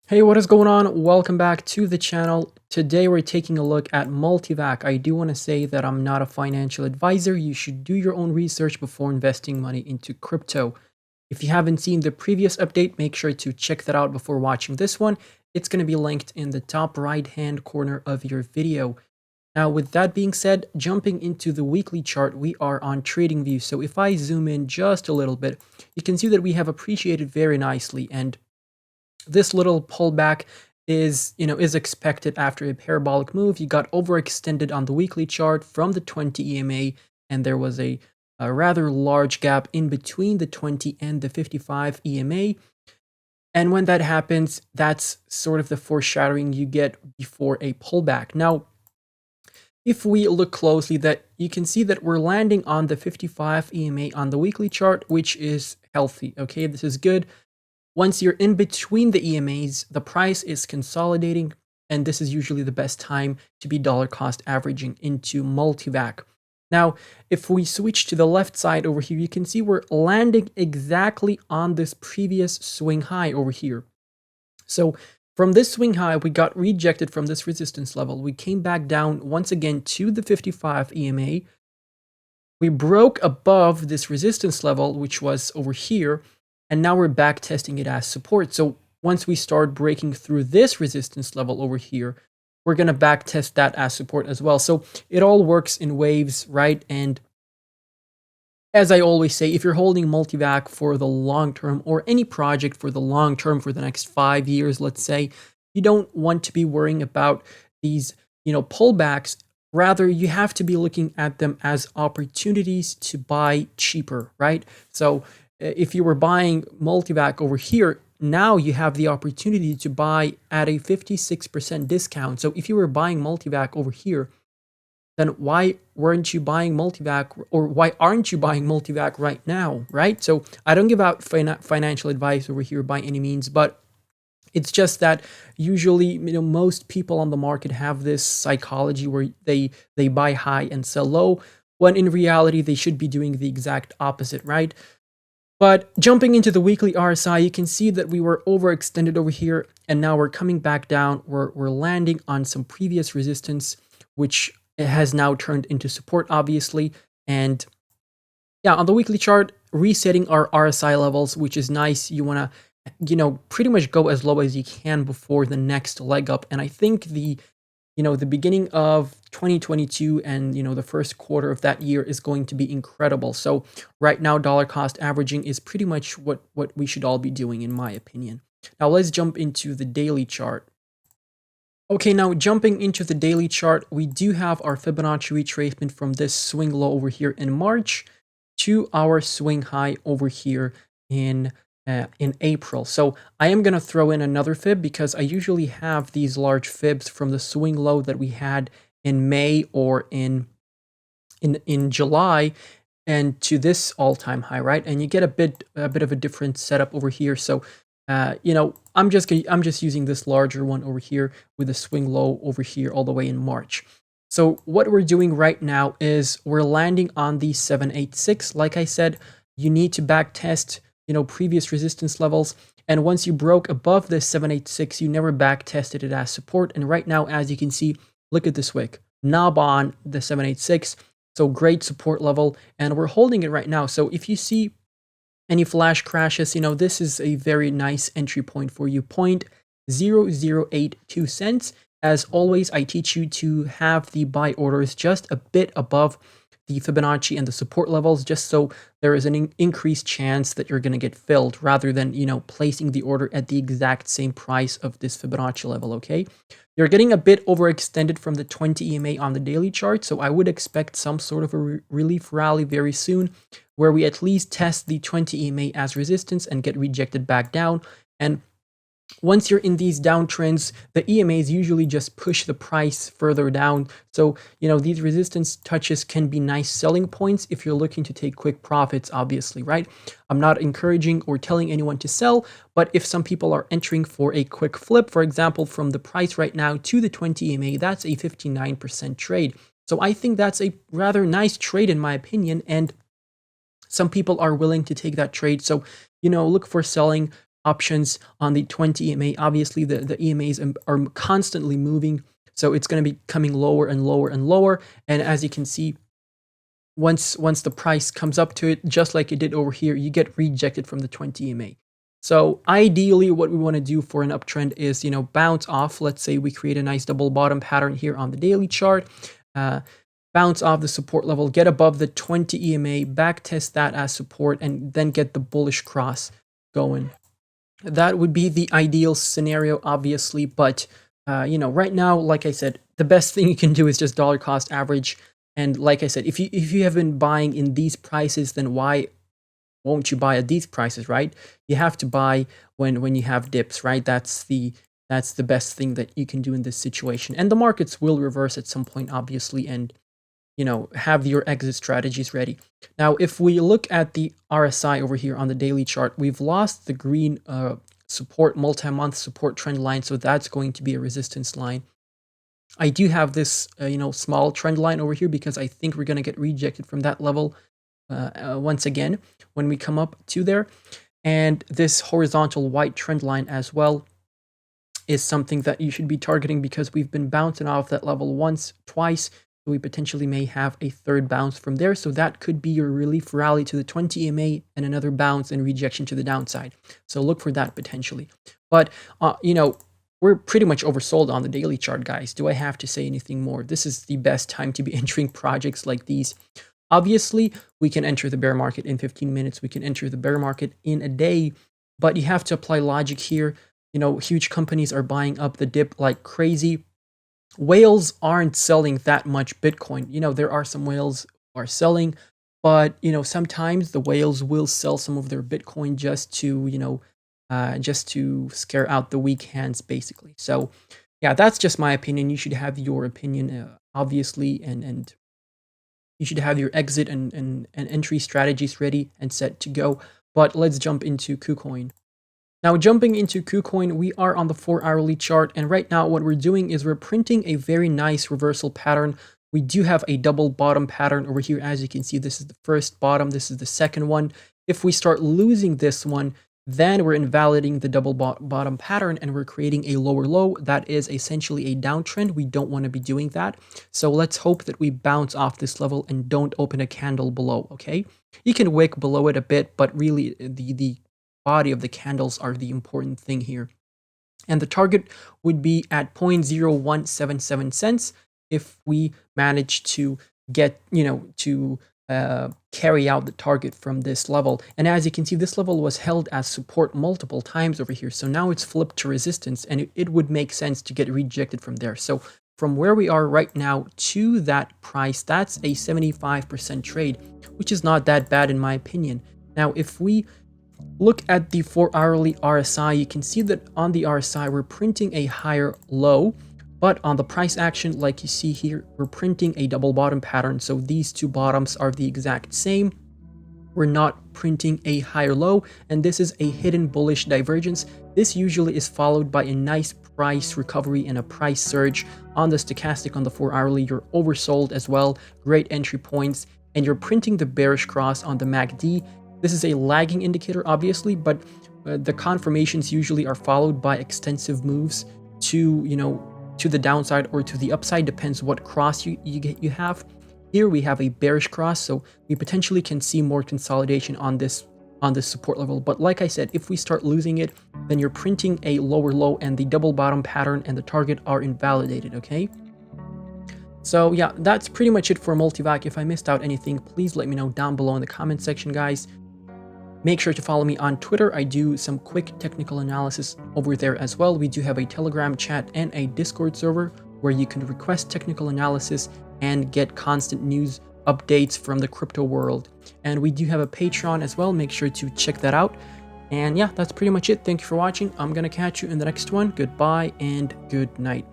Hey, what is going on? Welcome back to the channel. Today we're taking a look at Multivac. I do want to say that I'm not a financial advisor. You should do your own research before investing money into crypto. If you haven't seen the previous update, make sure to check that out before watching this one. It's going to be linked in the top right-hand corner of your video. Now, with that being said, jumping into the weekly chart, we are on TradingView. So if I zoom in just a little bit, you can see that we have appreciated very nicely, and this little pullback is expected after a parabolic move. You got overextended on the weekly chart from the 20 EMA, and there was a rather large gap in between the 20 and the 55 EMA. And when that happens, that's sort of the foreshadowing you get before a pullback. Now, if we look closely, that you can see that we're landing on the 55 EMA on the weekly chart, which is healthy. Okay, this is good. Once you're in between the EMAs, the price is consolidating, and this is usually the best time to be dollar cost averaging into Multivac. Now, if we switch to the left side over here, you can see we're landing exactly on this previous swing high over here. So from this swing high, we got rejected from this resistance level. We came back down once again to the 55 EMA. We broke above this resistance level, which was over here, and now we're back testing it as support. So once we start breaking through this resistance level over here, we're going to back test that as support as well. So it all works in waves, right? And as I always say, if you're holding Multivac for the long term, or any project for the long term, for the next 5 years, let's say, you don't want to be worrying about these, pullbacks. Rather, you have to be looking at them as opportunities to buy cheaper, right? So if you were buying Multivac over here, now you have the opportunity to buy at a 56% discount. So if you were buying Multivac over here, then why weren't you buying Multivac, or why aren't you buying Multivac right now, right? So I don't give out financial advice over here by any means, but it's just that usually, most people on the market have this psychology where they buy high and sell low, when in reality they should be doing the exact opposite, right? But jumping into the weekly RSI, you can see that we were overextended over here, and now we're coming back down. We're landing on some previous resistance, which has now turned into support, obviously. And yeah, on the weekly chart, resetting our RSI levels, which is nice. You want to, pretty much go as low as you can before the next leg up. And I think the beginning of 2022 and, the first quarter of that year is going to be incredible. So right now, dollar cost averaging is pretty much what we should all be doing, in my opinion. Now let's jump into the daily chart. Okay, now jumping into the daily chart, we do have our Fibonacci retracement from this swing low over here in March to our swing high over here in April. So I am going to throw in another fib, because I usually have these large fibs from the swing low that we had in May or in July, and to this all-time high, right? And you get a bit of a different setup over here. So I'm just using this larger one over here with a swing low over here all the way in March. So what we're doing right now is we're landing on the 786. Like I said, you need to back test, previous resistance levels. And once you broke above the 786, you never back tested it as support. And right now, as you can see, look at this wick, knob on the 786. So great support level, and we're holding it right now. So if you see any flash crashes, this is a very nice entry point for you, 0.0082 cents. As always, I teach you to have the buy orders just a bit above the Fibonacci and the support levels, just so there is an increased chance that you're going to get filled, rather than, placing the order at the exact same price of this Fibonacci level, okay? You're getting a bit overextended from the 20 EMA on the daily chart, so I would expect some sort of a relief rally very soon, where we at least test the 20 EMA as resistance and get rejected back down. And once you're in these downtrends, the EMAs usually just push the price further down. So, these resistance touches can be nice selling points if you're looking to take quick profits, obviously, right? I'm not encouraging or telling anyone to sell, but if some people are entering for a quick flip, for example, from the price right now to the 20 EMA, that's a 59% trade. So I think that's a rather nice trade, in my opinion, and some people are willing to take that trade. So, look for selling options on the 20 EMA. Obviously, the EMAs are constantly moving, so it's going to be coming lower and lower and lower. And as you can see, once the price comes up to it, just like it did over here, you get rejected from the 20 EMA. So ideally, what we want to do for an uptrend is, bounce off. Let's say we create a nice double bottom pattern here on the daily chart, bounce off the support level, get above the 20 EMA, back test that as support, and then get the bullish cross going. That would be the ideal scenario, obviously, but right now, like I said, the best thing you can do is just dollar cost average. And like I said, if you have been buying in these prices, then why won't you buy at these prices, right? You have to buy when you have dips, right? That's the best thing that you can do in this situation. And the markets will reverse at some point, obviously, and have your exit strategies ready. Now, if we look at the RSI over here on the daily chart, we've lost the green support, multi-month support trend line, so that's going to be a resistance line. I do have this, small trend line over here because I think we're going to get rejected from that level once again when we come up to there. And this horizontal white trend line as well is something that you should be targeting because we've been bouncing off that level once, twice. So we potentially may have a third bounce from there. So that could be your relief rally to the 20 EMA and another bounce and rejection to the downside. So look for that potentially. But, we're pretty much oversold on the daily chart, guys. Do I have to say anything more? This is the best time to be entering projects like these. Obviously, we can enter the bear market in 15 minutes. We can enter the bear market in a day, but you have to apply logic here. Huge companies are buying up the dip like crazy. Whales aren't selling that much Bitcoin. There are some whales who are selling, but, sometimes the whales will sell some of their Bitcoin just to scare out the weak hands, basically. So yeah, that's just my opinion. You should have your opinion, obviously, and you should have your exit and entry strategies ready and set to go. But let's jump into KuCoin. Now, jumping into KuCoin, we are on the 4-hourly chart, and right now what we're doing is we're printing a very nice reversal pattern. We do have a double bottom pattern over here. As you can see, this is the first bottom, this is the second one. If we start losing this one, then we're invalidating the double bottom pattern and we're creating a lower low. That is essentially a downtrend. We don't want to be doing that. So let's hope that we bounce off this level and don't open a candle below, okay? You can wick below it a bit, but really the body of the candles are the important thing here. And the target would be at 0.0177 cents if we manage to get, carry out the target from this level. And as you can see, this level was held as support multiple times over here. So now it's flipped to resistance, and it would make sense to get rejected from there. So from where we are right now to that price, that's a 75% trade, which is not that bad in my opinion. Now, if we look at the 4-hourly RSI, you can see that on the RSI, we're printing a higher low. But on the price action, like you see here, we're printing a double bottom pattern. So these two bottoms are the exact same. We're not printing a higher low, and this is a hidden bullish divergence. This usually is followed by a nice price recovery and a price surge. On the stochastic on the 4-hourly, you're oversold as well. Great entry points, and you're printing the bearish cross on the MACD. This is a lagging indicator, obviously, but the confirmations usually are followed by extensive moves to, to the downside or to the upside, depends what cross you have. Here we have a bearish cross, so we potentially can see more consolidation on this support level. But like I said, if we start losing it, then you're printing a lower low, and the double bottom pattern and the target are invalidated, okay? So yeah, that's pretty much it for Multivac. If I missed out anything, please let me know down below in the comment section, guys. Make sure to follow me on Twitter. I do some quick technical analysis over there as well. We do have a Telegram chat and a Discord server where you can request technical analysis and get constant news updates from the crypto world. And we do have a Patreon as well. Make sure to check that out. And yeah, that's pretty much it. Thank you for watching. I'm going to catch you in the next one. Goodbye and good night.